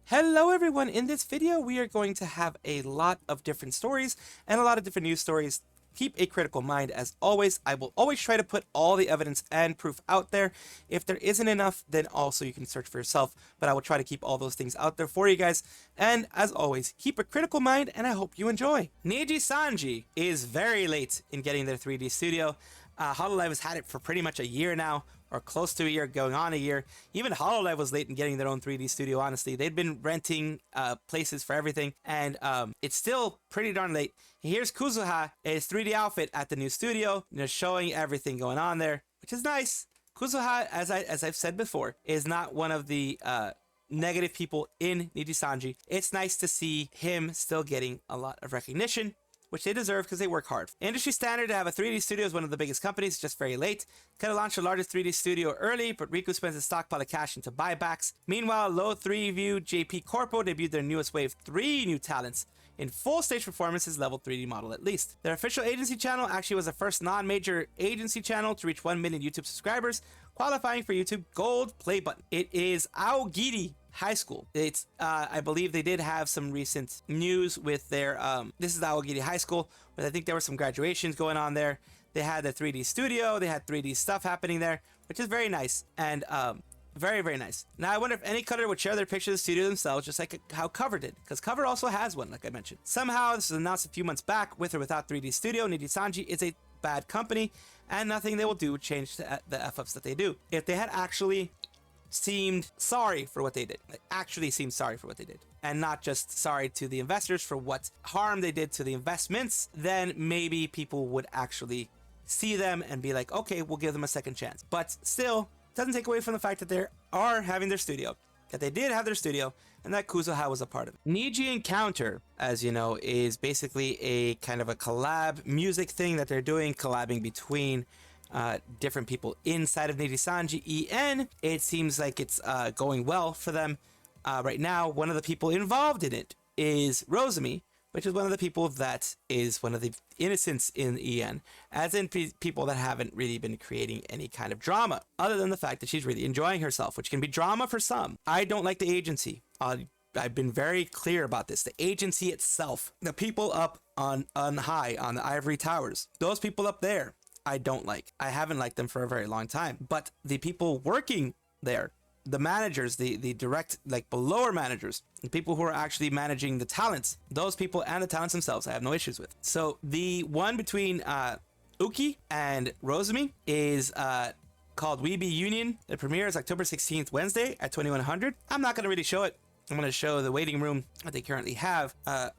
Hello everyone, in this video we are going to have a lot of different stories and a lot of different news stories. Keep a critical mind as always. I will always try to put all the evidence and proof out there. If there isn't enough, then also you can search for yourself, but I will try to keep all those things out there for you guys. And as always, keep a critical mind and I hope you enjoy. Nijisanji is very late in getting their 3D studio. Hololive has had it for pretty much a year now, or close to a year, going on a year. Even Hololive was late in getting their own 3D studio, honestly. They'd been renting places for everything, and it's still pretty darn late. Here's Kuzuha, his 3D outfit at the new studio, showing everything going on there, which is nice. Kuzuha, as I've said before, is not one of the negative people in Nijisanji. It's nice to see him still getting a lot of recognition, which they deserve because they work hard. Industry standard to have a 3D studio is one of the biggest companies, just very late. Could have launched the largest 3D studio early, but Riku spends his stockpile of cash into buybacks. Meanwhile, Low 3 View JP Corpo debuted their newest wave 3 new talents. In full stage performances, level 3D model at least. Their official agency channel actually was the first non-major agency channel to reach 1 million YouTube subscribers, qualifying for YouTube Gold Play Button. It is Aogiri High School. It's I believe they did have some recent news with their this is the Aogiri High School, but I think there were some graduations going on there. They had the 3D studio, they had 3D stuff happening there, which is very nice and very, very nice. Now I wonder if any cutter would share their picture of the studio themselves, just like how Cover did, because Cover also has one, like I mentioned. Somehow this was announced a few months back. With or without 3D studio, Nijisanji is a bad company, and nothing they will do would change the F-ups that they do. If they had actually seemed sorry for what they did, and not just sorry to the investors for what harm they did to the investments, then maybe people would actually see them and be like, okay, we'll give them a second chance. But still, doesn't take away from the fact that they are having their studio, that they did have their studio, and that Kuzuha was a part of it. Niji ENcounter, as you know, is basically a kind of a collab music thing that they're doing, collabing between different people inside of Nijisanji EN. It seems like it's going well for them right now. One of the people involved in it is Rosemi, which is one of the people that is one of the innocents in EN, as in people that haven't really been creating any kind of drama, other than the fact that she's really enjoying herself, which can be drama for some. I don't like the agency. I've been very clear about this. The agency itself, the people up on high on the ivory towers, those people up there, I don't like. I haven't liked them for a very long time. But the people working there, the managers, the direct, like below managers, the people who are actually managing the talents, those people and the talents themselves, I have no issues with. So the one between Uki and Rosemi is called We Be Union. It premieres October 16th, Wednesday at 2100. I'm not going to really show it. I'm going to show the waiting room that they currently have.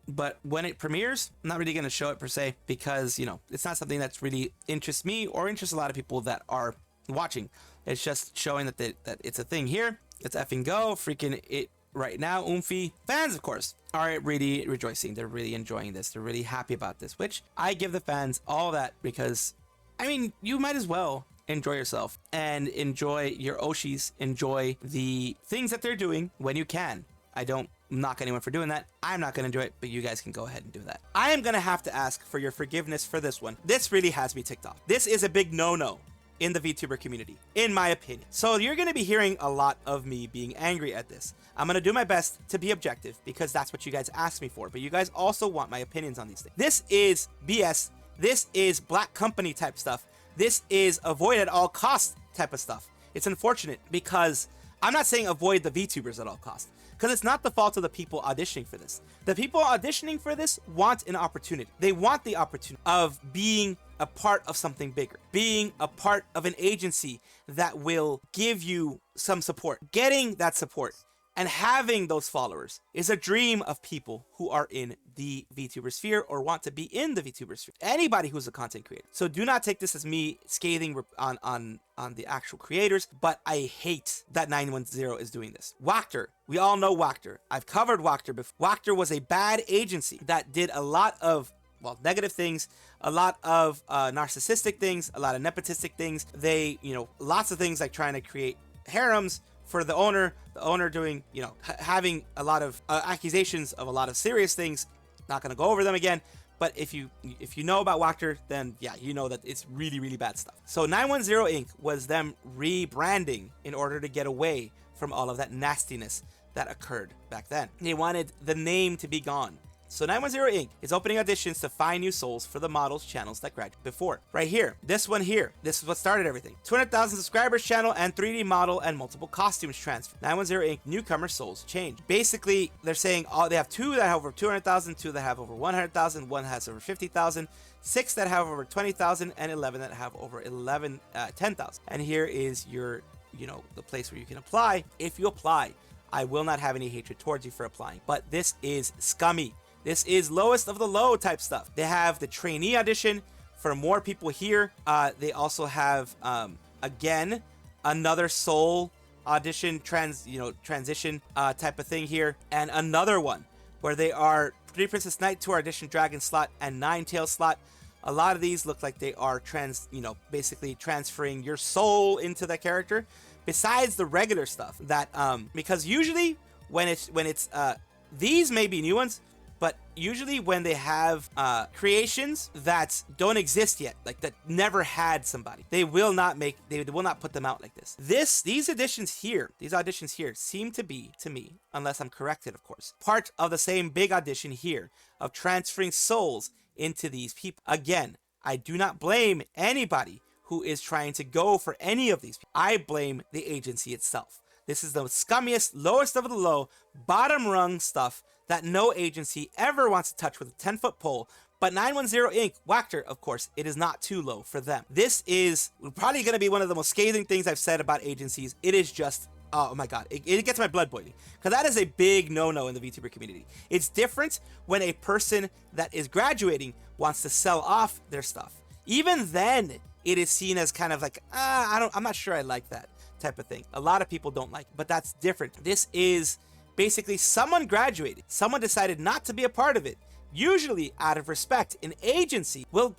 But when it premieres, I'm not really going to show it per se, because, it's not something that's really interests me or interests a lot of people that are watching. It's just showing that that it's a thing here. It's effing go. Freaking it right now. Oomphy. Fans, of course, are really rejoicing. They're really enjoying this. They're really happy about this, which I give the fans all that, because, you might as well enjoy yourself and enjoy your Oshis. Enjoy the things that they're doing when you can. I don't knock anyone for doing that. I'm not going to do it, but you guys can go ahead and do that. I am going to have to ask for your forgiveness for this one. This really has me ticked off. This is a big no-no in the VTuber community, in my opinion. So you're going to be hearing a lot of me being angry at this. I'm going to do my best to be objective, because that's what you guys asked me for, but you guys also want my opinions on these things. This is BS. This is black company type stuff. This is avoid at all costs type of stuff. It's unfortunate, because I'm not saying avoid the VTubers at all costs, because it's not the fault of the people auditioning for this. The people auditioning for this want an opportunity. They want the opportunity of being a part of something bigger, being a part of an agency that will give you some support. Getting that support and having those followers is a dream of people who are in the VTuber sphere or want to be in the VTuber sphere. Anybody who's a content creator. So do not take this as me scathing on the actual creators, but I hate that 910 is doing this. Wactor. We all know Wactor. I've covered Wactor before. Wactor was a bad agency that did a lot of, negative things, a lot of narcissistic things, a lot of nepotistic things. They, lots of things like trying to create harems for the owner doing, having a lot of accusations of a lot of serious things. Not going to go over them again, but if you know about Wactor, then yeah, you know that it's really, really bad stuff. So 910 Inc. was them rebranding in order to get away from all of that nastiness that occurred back then. They wanted the name to be gone. So 910 Inc. is opening auditions to find new souls for the models channels that graduated before. Right here, this one here, this is what started everything. 200,000 subscribers channel and 3D model and multiple costumes transfer. 910 Inc. newcomer souls change. Basically, they're saying they have 2 that have over 200,000, 2 that have over 100,000, 1 has over 50,000, 6 that have over 20,000, and 11 that have over 10,000. And here is your, the place where you can apply. If you apply, I will not have any hatred towards you for applying, but this is scummy. This is lowest of the low type stuff. They have the trainee audition for more people here. They also have, again, another soul audition transition type of thing here. And another one where they are 3 Princess Knight, 2 audition dragon slot, and 9 tail slot. A lot of these look like they are basically transferring your soul into the character. Besides the regular stuff that, because usually when it's these may be new ones, but usually when they have creations that don't exist yet, like that never had somebody, they will not put them out like this. These auditions here seem to be, to me, unless I'm corrected, of course, part of the same big audition here of transferring souls into these people. Again, I do not blame anybody who is trying to go for any of these people. I blame the agency itself. This is the scummiest, lowest of the low, bottom rung stuff that no agency ever wants to touch with a 10-foot pole. But 910 Inc., Wactor, of course, it is not too low for them. This is probably going to be one of the most scathing things I've said about agencies. It is just, oh my god, it gets my blood boiling. Because that is a big no-no in the VTuber community. It's different when a person that is graduating wants to sell off their stuff. Even then, it is seen as kind of like, I'm not sure I like that type of thing. A lot of people don't like it, but that's different. This is basically someone graduated, someone decided not to be a part of it. Usually, out of respect, an agency will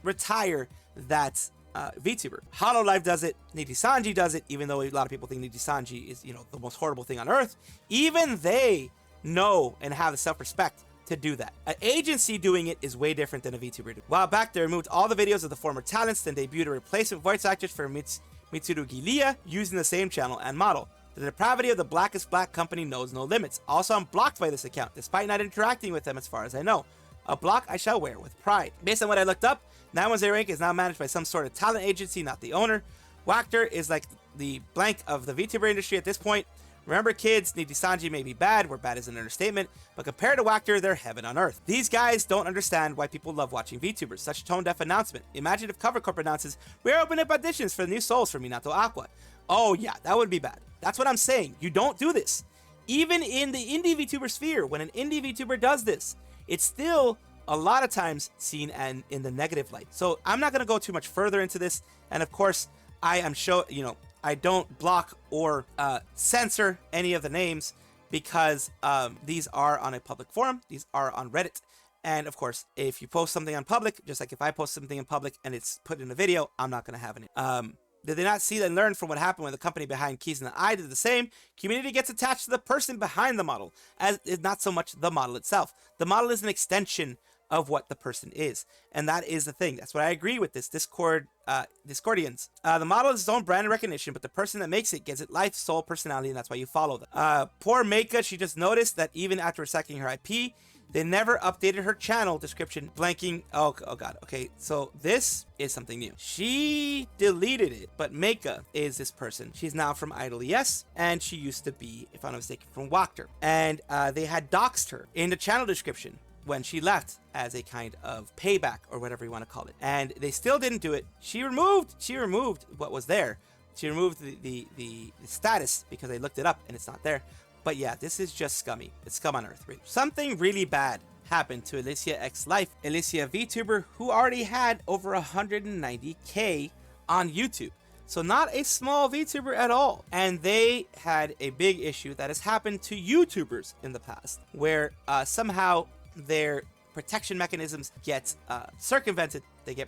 retire that VTuber. Hololive does it, Nijisanji does it, even though a lot of people think Nijisanji is, the most horrible thing on earth. Even they know and have the self-respect to do that. An agency doing it is way different than a VTuber do. While back, they removed all the videos of the former talents, then debuted a replacement voice actress for Mitsurugi Lia using the same channel and model. The depravity of the Blackest Black company knows no limits. Also, I'm blocked by this account, despite not interacting with them as far as I know. A block I shall wear with pride. Based on what I looked up, 910 Inc. is now managed by some sort of talent agency, not the owner. Wactor is like the blank of the VTuber industry at this point. Remember, kids, Nijisanji may be bad, where bad is an understatement, but compared to Wactor, they're heaven on earth. These guys don't understand why people love watching VTubers. Such tone-deaf announcement. Imagine if Cover Corp announces, we're opening up auditions for the new souls for Minato Aqua. Oh yeah, that would be bad. That's what I'm saying. You don't do this. Even in the indie VTuber sphere, when an indie VTuber does this, it's still a lot of times seen and in the negative light. So I'm not going to go too much further into this. And of course, I don't block or censor any of the names because these are on a public forum. These are on Reddit. And of course, if you post something on public, just like if I post something in public and it's put in a video, I'm not going to have it. Did they not see and learn from what happened when the company behind Keys in the Eye did the same? Community gets attached to the person behind the model, as is not so much the model itself. The model is an extension of what the person is, and that is the thing. That's what I agree with this Discordians. The model is its own brand and recognition, but the person that makes it gives it life, soul, personality, and that's why you follow them. Poor Meika, she just noticed that even after recycling her IP, they never updated her channel description, blanking. Oh god. Okay, so this is something new. She deleted it, but Meika is this person. She's now from Idol ES, and she used to be, if I'm not mistaken, from Wactor. And they had doxed her in the channel description when she left as a kind of payback or whatever you want to call it. And they still didn't do it. She removed what was there. She removed the status because they looked it up and it's not there. But yeah, this is just scummy. It's scum on earth. Really. Something really bad happened to Alicia X Life, Alicia VTuber, who already had over 190K on YouTube. So not a small VTuber at all. And they had a big issue that has happened to YouTubers in the past, where somehow their protection mechanisms get circumvented. They get,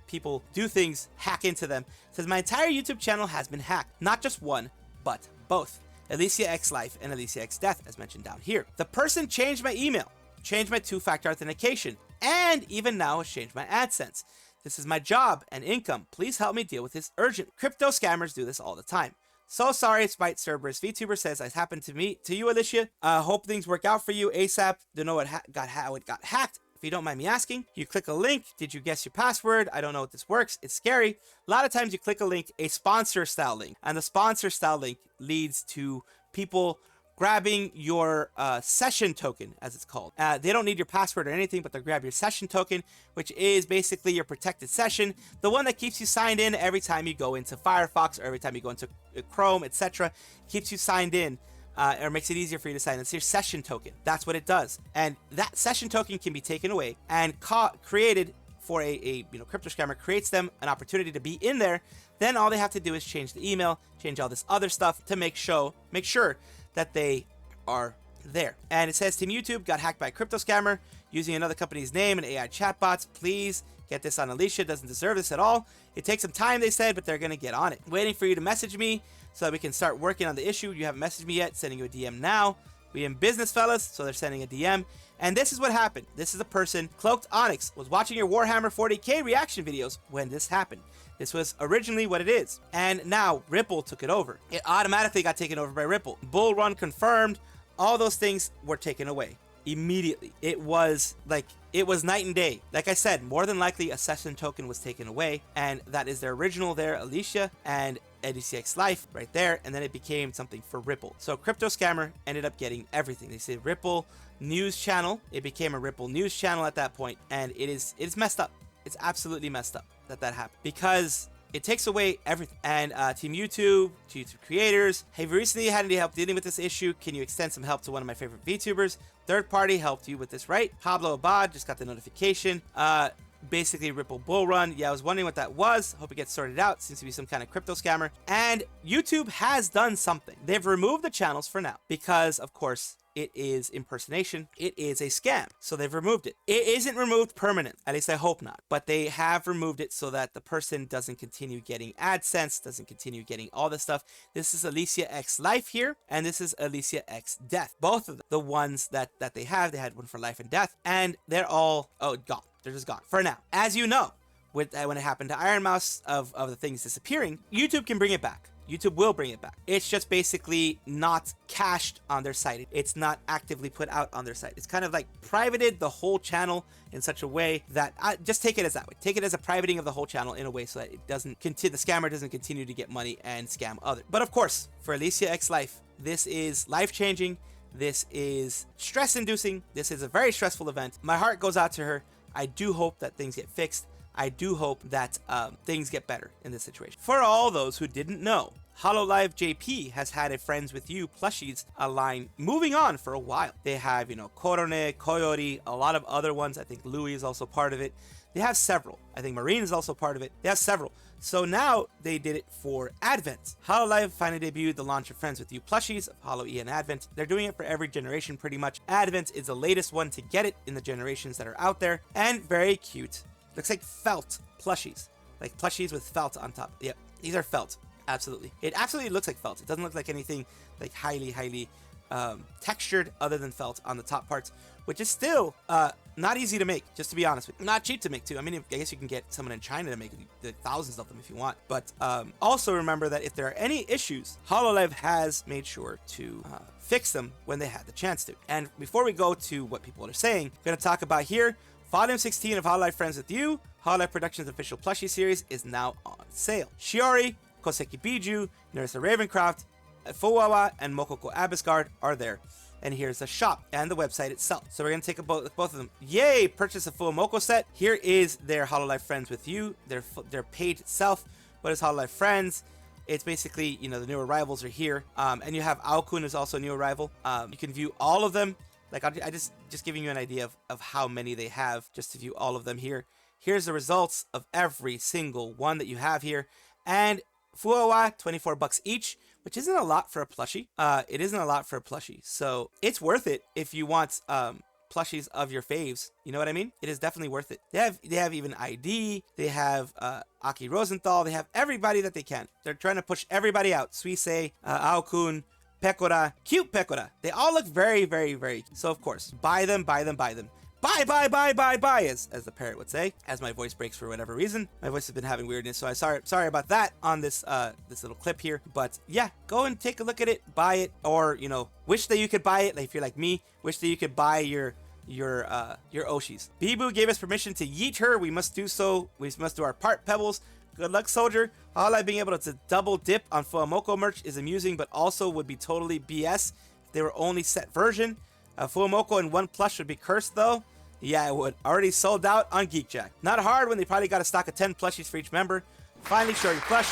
people do things, hack into them. It says, my entire YouTube channel has been hacked. Not just one, but both. Alicia X Life and Alicia X Death, as mentioned down here. The person changed my email, changed my two-factor authentication, and even now has changed my AdSense. This is my job and income. Please help me deal with this urgent. Crypto scammers do this all the time. So sorry, Spite Cerberus. VTuber says, "This happened to you, Alicia. Hope things work out for you ASAP. Don't know how it got hacked. If you don't mind me asking, you click a link. Did you guess your password? I don't know if this works. It's scary. A lot of times you click a link, a sponsor style link, and the sponsor style link leads to people grabbing your session token, as it's called. They don't need your password or anything, but they'll grab your session token, which is basically your protected session, the one that keeps you signed in every time you go into Firefox or every time you go into Chrome, etc. Keeps you signed in. Or makes it easier for you to sign in. It's your session token. That's what it does. And that session token can be taken away and created for a crypto scammer creates them an opportunity to be in there. Then all they have to do is change the email, change all this other stuff to make sure that they are there. And it says Team YouTube got hacked by a crypto scammer using another company's name and AI chatbots. Please get this on Alicia. Doesn't deserve this at all. It takes some time, they said, but they're going to get on it. Waiting for you to message me so that we can start working on the issue. You haven't messaged me yet. Sending you a DM now. We in business, fellas, so they're sending a DM. And this is what happened. This is a person, Cloaked Onyx, was watching your Warhammer 40k reaction videos when this happened. This was originally what it is. And now Ripple took it over. It automatically got taken over by Ripple. Bull run confirmed. All those things were taken away immediately. It was night and day. Like I said, more than likely a session token was taken away, and that is their original there, Alicia and ADCX Life right there, and then it became something for Ripple. So crypto scammer ended up getting everything. They said Ripple news channel. It became a Ripple news channel at that point, and it's messed up. It's absolutely messed up that happened because it takes away everything. And Team YouTube, YouTube creators, have you recently had any help dealing with this issue? Can you extend some help to one of my favorite VTubers? Third party helped you with this, right? Pablo Abad just got the notification. Basically Ripple Bull Run. Yeah, I was wondering what that was. Hope it gets sorted out. Seems to be some kind of crypto scammer. And YouTube has done something. They've removed the channels for now because, of course, it is impersonation. It is a scam. So they've removed it. It isn't removed permanent. At least I hope not. But they have removed it so that the person doesn't continue getting AdSense, doesn't continue getting all this stuff. This is Alicia X Life here, and this is Alicia X Death. Both of them, the ones that they had one for life and death, and they're all gone. They're just gone for now. As you know, when it happened to Iron Mouse of the things disappearing, YouTube can bring it back. YouTube will bring it back. It's just basically not cached on their site. It's not actively put out on their site. It's kind of like privated the whole channel in such a way that just take it as that way. Take it as a privating of the whole channel in a way so that it doesn't continue, the scammer doesn't continue to get money and scam others. But of course, for Alicia X Life, this is life-changing. This is stress-inducing. This is a very stressful event. My heart goes out to her. I do hope that things get fixed. I do hope that things get better in this situation. For all those who didn't know, Hololive JP has had a Friends With You Plushies line moving on for a while. They have, Korone, Koyori, a lot of other ones. I think Louis is also part of it. They have several. I think Marine is also part of it. They have several. So now they did it for Advent. Hololive finally debuted the launch of Friends With You Plushies of Holo-E and Advent. They're doing it for every generation pretty much. Advent is the latest one to get it in the generations that are out there. And very cute. Looks like felt plushies. Like plushies with felt on top. Yep, these are felt. Absolutely. It absolutely looks like felt. It doesn't look like anything like highly textured other than felt on the top parts, which is still not easy to make, just to be honest with you. Not cheap to make too. I mean, I guess you can get someone in China to make thousands of them if you want. But also remember that if there are any issues, Hololive has made sure to fix them when they had the chance to. And before we go to what people are saying, I'm going to talk about here, Volume 16 of Hololive Friends With You, Hololive Productions official plushie series is now on sale. Shiori, Koseki Biju, Nerissa Ravencroft, Fuwawa, and Mokoko Abiscard are there. And here's the shop and the website itself. So we're going to take both of them. Yay! Purchase a full Moko set. Here is their Hololive Friends With You, their page itself. What is Hololive Friends? It's basically, the new arrivals are here. And you have Aokun is also a new arrival. You can view all of them. Like, I just giving you an idea of how many they have just to view all of them here. Here's the results of every single one that you have here. And Fuawa, $24 each, which isn't a lot for a plushie. It isn't a lot for a plushie. So it's worth it if you want plushies of your faves. You know what I mean? It is definitely worth it. They have even ID. They have Aki Rosenthal. They have everybody that they can. They're trying to push everybody out. Suisei, Aokun, Pekora, cute Pekora. They all look very, very, very cute. So of course, buy them. bye, bye, bye, bye, bye, as the parrot would say, as my voice breaks for whatever reason. My voice has been having weirdness, so sorry about that on this this little clip here. But yeah, go and take a look at it, buy it, or, you know, wish that you could buy it. Like, if you're like me, wish that you could buy your Oshis. Bibu gave us permission to yeet her. We must do so. We must do our part, Pebbles. Good luck, soldier. Hololive being able to double dip on Fuamoko merch is amusing, but also would be totally BS if they were only set version. Fuamoko in one plush would be cursed, though. Yeah, it would. Already sold out on GeekJack. Not hard when they probably got a stock of 10 plushies for each member. Finally, Shorty plush.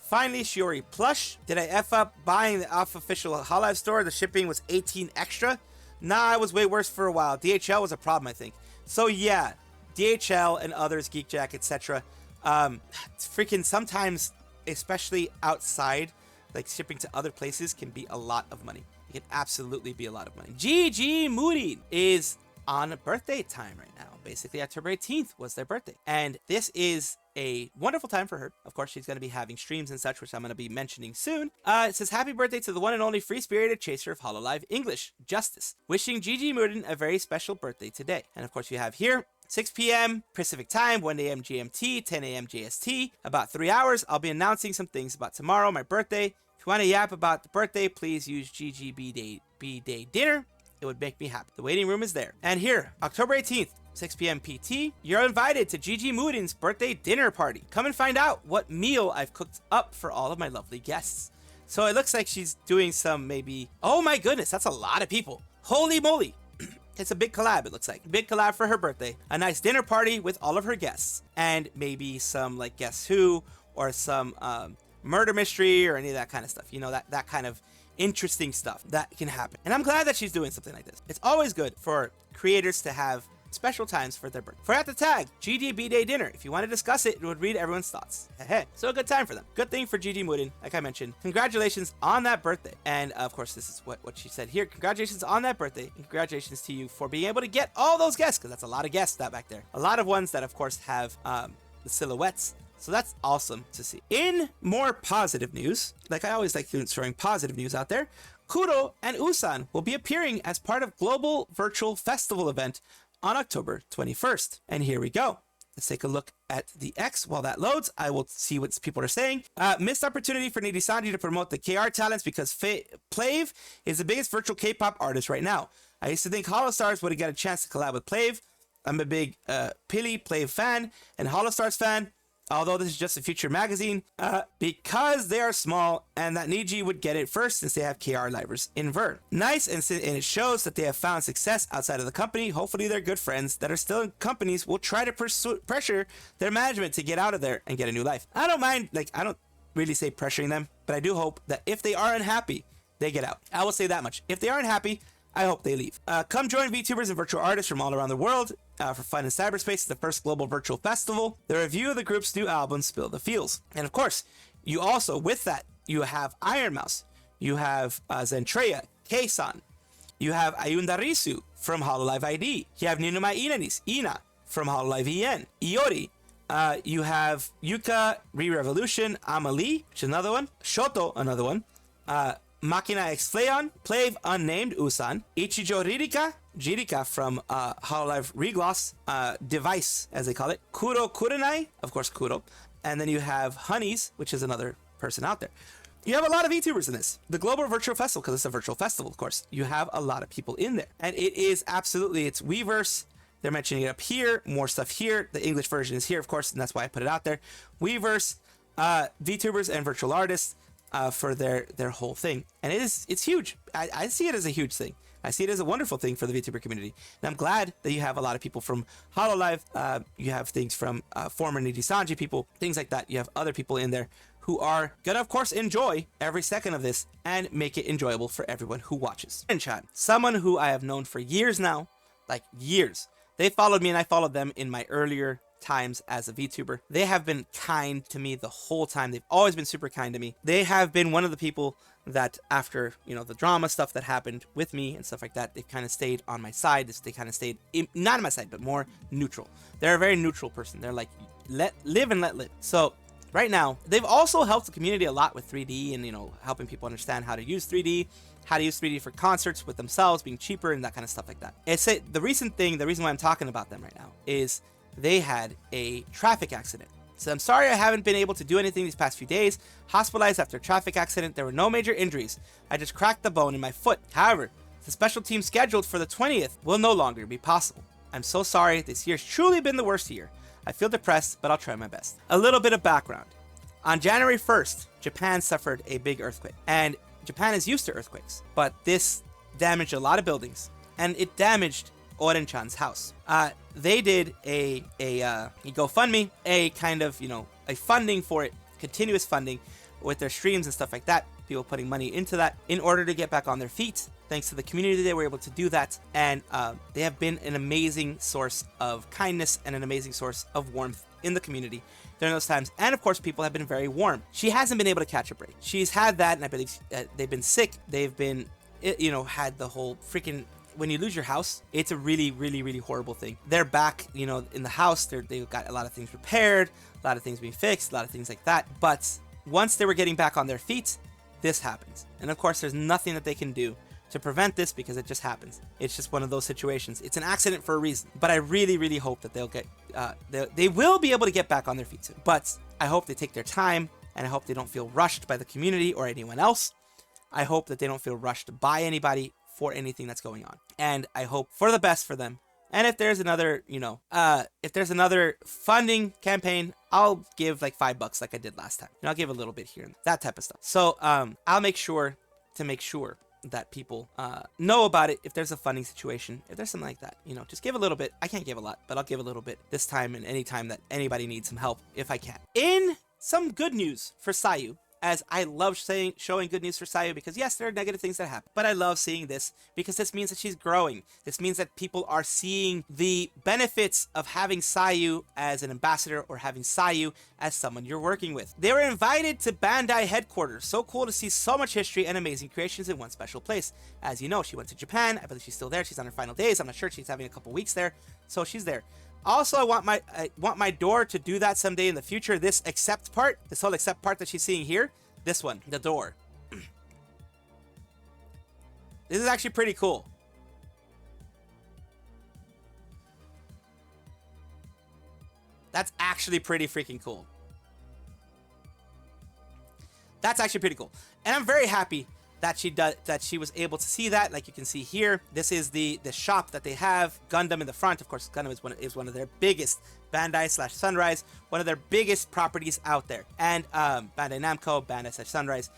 Finally, Shiori plush. Did I F up buying the off-official Hololive store? The shipping was 18 extra. Nah, it was way worse for a while. DHL was a problem, I think. So yeah, DHL and others, GeekJack, etc. Freaking sometimes, especially outside, like shipping to other places can be a lot of money. It can absolutely be a lot of money. GG Moody is on birthday time right now. Basically, October 18th was their birthday. And this is a wonderful time for her. Of course, she's going to be having streams and such, which I'm going to be mentioning soon. It says, happy birthday to the one and only free-spirited chaser of Hololive English, Justice. Wishing Gigi Mooden a very special birthday today. And of course, you have here 6 p.m. Pacific time, 1 a.m. GMT, 10 a.m. JST. About 3 hours, I'll be announcing some things about tomorrow, my birthday. If you want to yap about the birthday, please use GGB Day Dinner. It would make me happy. The waiting room is there. And here, October 18th, 6 p.m. PT, you're invited to Gigi Mooden's birthday dinner party. Come and find out what meal I've cooked up for all of my lovely guests. So it looks like she's doing some maybe... Oh my goodness, that's a lot of people. Holy moly. It's a big collab, it looks like. Big collab for her birthday. A nice dinner party with all of her guests. And maybe some, like, Guess Who, or some murder mystery, or any of that kind of stuff. You know, that kind of interesting stuff that can happen. And I'm glad that she's doing something like this. It's always good for creators to have special times for their birthday. Forgot to tag GGB Day Dinner. If you want to discuss it, it would read everyone's thoughts. So a good time for them. Good thing for Gigi Mooden, like I mentioned. Congratulations on that birthday. And of course, this is what she said here. Congratulations on that birthday. And congratulations to you for being able to get all those guests, because that's a lot of guests that back there. A lot of ones that, of course, have the silhouettes. So that's awesome to see. In more positive news, like I always like throwing positive news out there, Kuro and U-San will be appearing as part of Global Virtual Festival event on October 21st. And here we go. Let's take a look at the X. While that loads, I will see what people are saying. Missed opportunity for Nijisanji to promote the KR talents because Plav is the biggest virtual K-pop artist right now. I used to think Holostars would have got a chance to collab with Plav. I'm a big Pili Plav fan and Holostars fan. Although this is just a Future magazine, because they are small and that Niji would get it first since they have KR livers in Vern. Nice, and it shows that they have found success outside of the company. Hopefully their good friends that are still in companies will try to pressure their management to get out of there and get a new life. I don't mind, like, I don't really say pressuring them, but I do hope that if they are unhappy, they get out. I will say that much. If they are unhappy, I hope they leave. Come join VTubers and virtual artists from all around the world for fun in cyberspace, the first global virtual festival. The review of the group's new album, Spill the Feels. And of course, you also, with that, you have Iron Mouse, you have Zentreya, Kei-san, you have Ayundarisu from Hololive ID, you have Ninuma Inanis, Ina from Hololive EN, Iori, you have Yuka, Re-Revolution, Amalie, which is another one, Shoto, another one, Makina X Fleon, Plav Unnamed U-San, Ichijo Jirika from Hololive Regloss, Device, as they call it, Kuro Kurenai, of course Kuro, and then you have Honeys, which is another person out there. You have a lot of VTubers in this. The Global Virtual Festival, because it's a virtual festival, of course. You have a lot of people in there. And it is absolutely, it's Weverse. They're mentioning it up here, more stuff here. The English version is here, of course, and that's why I put it out there. Weverse, VTubers, and virtual artists. For their whole thing, and it's huge. I see it as a huge thing. I see it as a wonderful thing for the VTuber community, and I'm glad that you have a lot of people from Hololive. You have things from former Nijisanji people, things like that. You have other people in there who are gonna, of course, enjoy every second of this and make it enjoyable for everyone who watches. Oren-chan, someone who I have known for years now, like years. They followed me and I followed them in my earlier times as a VTuber. They have been kind to me the whole time. They've always been super kind to me. They have been one of the people that after, you know, the drama stuff that happened with me and stuff like that, they've kind of stayed on my side. They kind of stayed not on my side, but more neutral. They're a very neutral person. They're like, live and let live. So right now, they've also helped the community a lot with 3D and, helping people understand how to use 3D, how to use 3D for concerts with themselves, being cheaper and that kind of stuff like that. The reason why I'm talking about them right now is they had a traffic accident. So I'm sorry I haven't been able to do anything these past few days. Hospitalized after a traffic accident. There were no major injuries. I just cracked the bone in my foot. However, the special team scheduled for the 20th will no longer be possible. I'm so sorry. This year's truly been the worst year. I feel depressed, but I'll try my best. A little bit of background. On January 1st, Japan suffered a big earthquake. And Japan is used to earthquakes, but this damaged a lot of buildings. And it damaged Oren-chan's house. They did a GoFundMe, a kind of, a funding for it, continuous funding with their streams and stuff like that. People putting money into that in order to get back on their feet. Thanks to the community, they were able to do that. And they have been an amazing source of kindness and an amazing source of warmth in the community during those times. And of course, people have been very warm. She hasn't been able to catch a break. She's had that, and I believe they've been sick. They've been, had the whole freaking... When you lose your house, it's a really, really, really horrible thing. They're back, in the house. They've got a lot of things repaired, a lot of things being fixed, a lot of things like that. But once they were getting back on their feet, this happens. And of course, there's nothing that they can do to prevent this because it just happens. It's just one of those situations. It's an accident for a reason. But I really, really hope that they will be able to get back on their feet soon. But I hope they take their time, and I hope they don't feel rushed by the community or anyone else. I hope that they don't feel rushed by anybody for anything that's going on. And I hope for the best for them. And if there's another, if there's another funding campaign, I'll give like $5 like I did last time. I'll give a little bit here and that type of stuff. So I'll make sure that people know about it if there's a funding situation, if there's something like that. Just give a little bit. I can't give a lot, but I'll give a little bit this time and any time that anybody needs some help if I can. In some good news for Sayu, as I love showing good news for Sayu, because yes, there are negative things that happen, but I love seeing this because this means that she's growing. This means that people are seeing the benefits of having Sayu as an ambassador or having Sayu as someone you're working with. They were invited to Bandai headquarters. So cool to see so much history and amazing creations in one special place. As you know, she went to Japan. I believe she's still there. She's on her final days. I'm not sure. She's having a couple weeks there. So she's there. Also, I want my door to do that someday in the future. This accept part, this whole accept part that she's seeing here, this one, the door. This is actually pretty cool. That's actually pretty freaking cool. That's actually pretty cool. And I'm very happy that she was able to see that. Like you can see here, this is the shop that they have. Gundam in the front. Of course, Gundam is one of their biggest, Bandai / Sunrise, one of their biggest properties out there. And Bandai Namco, Bandai / Sunrise.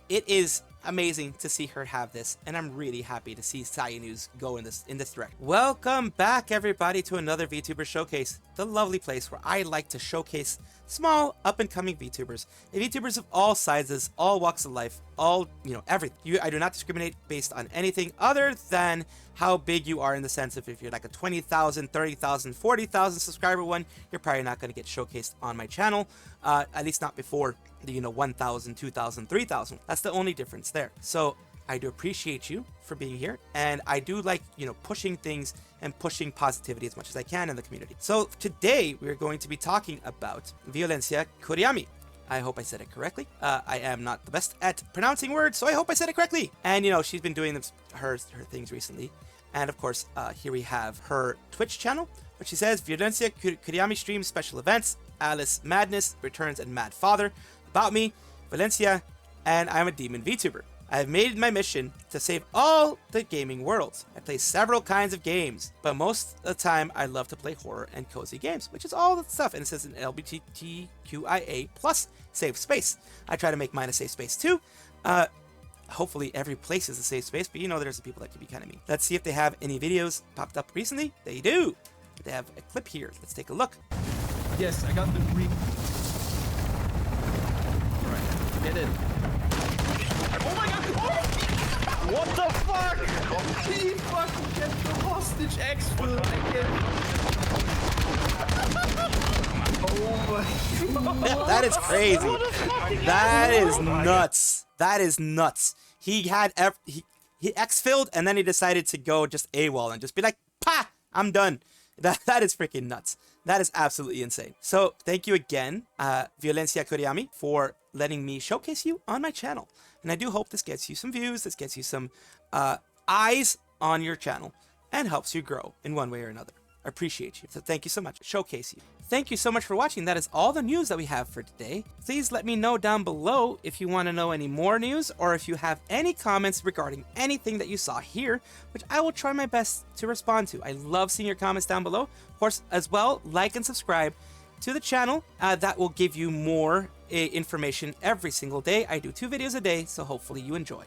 It is amazing to see her have this, and I'm really happy to see Sayu News go in this direction. Welcome back, everybody, to another VTuber Showcase, the lovely place where I like to showcase small, up-and-coming VTubers, and VTubers of all sizes, all walks of life, all, everything. I do not discriminate based on anything other than how big you are, in the sense of if you're like a 20,000, 30,000, 40,000 subscriber one, you're probably not going to get showcased on my channel, at least not before the 1,000, 2,000, 3,000. That's the only difference there. So I do appreciate you for being here, and I do like, pushing things and pushing positivity as much as I can in the community. So today we're going to be talking about Violencia Kurayami. I hope I said it correctly. I am not the best at pronouncing words, so I hope I said it correctly. And she's been doing her things recently. And of course, here we have her Twitch channel, which she says Violencia Kurayami streams special events, Alice Madness, Returns, and Mad Father. About me, Valencia, and I'm a demon VTuber. I have made my mission to save all the gaming worlds. I play several kinds of games, but most of the time I love to play horror and cozy games, which is all the stuff. And it says an LGBTQIA+ safe space. I try to make mine a safe space too. Hopefully every place is a safe space, but there's the people that can be kind of mean. Let's see if they have any videos popped up recently. They do. They have a clip here. Let's take a look. Yes, I got the ring. Alright, get in. Oh my god! Oh! What the fuck? He fucking get the hostage exfil again. Oh my god. That is crazy. That is nuts. That is nuts. He exfilled and then he decided to go just AWOL and just be like, "Pah, I'm done." That is freaking nuts. That is absolutely insane. So thank you again, Violencia Kurayami, for letting me showcase you on my channel. And I do hope this gets you some views, this gets you some eyes on your channel, and helps you grow in one way or another. I appreciate you. So thank you so much. Showcase you. Thank you so much for watching. That is all the news that we have for today. Please let me know down below if you want to know any more news, or if you have any comments regarding anything that you saw here, which I will try my best to respond to. I love seeing your comments down below. Of course, as well, like and subscribe to the channel. That will give you more information every single day. I do 2 videos a day, so hopefully you enjoy.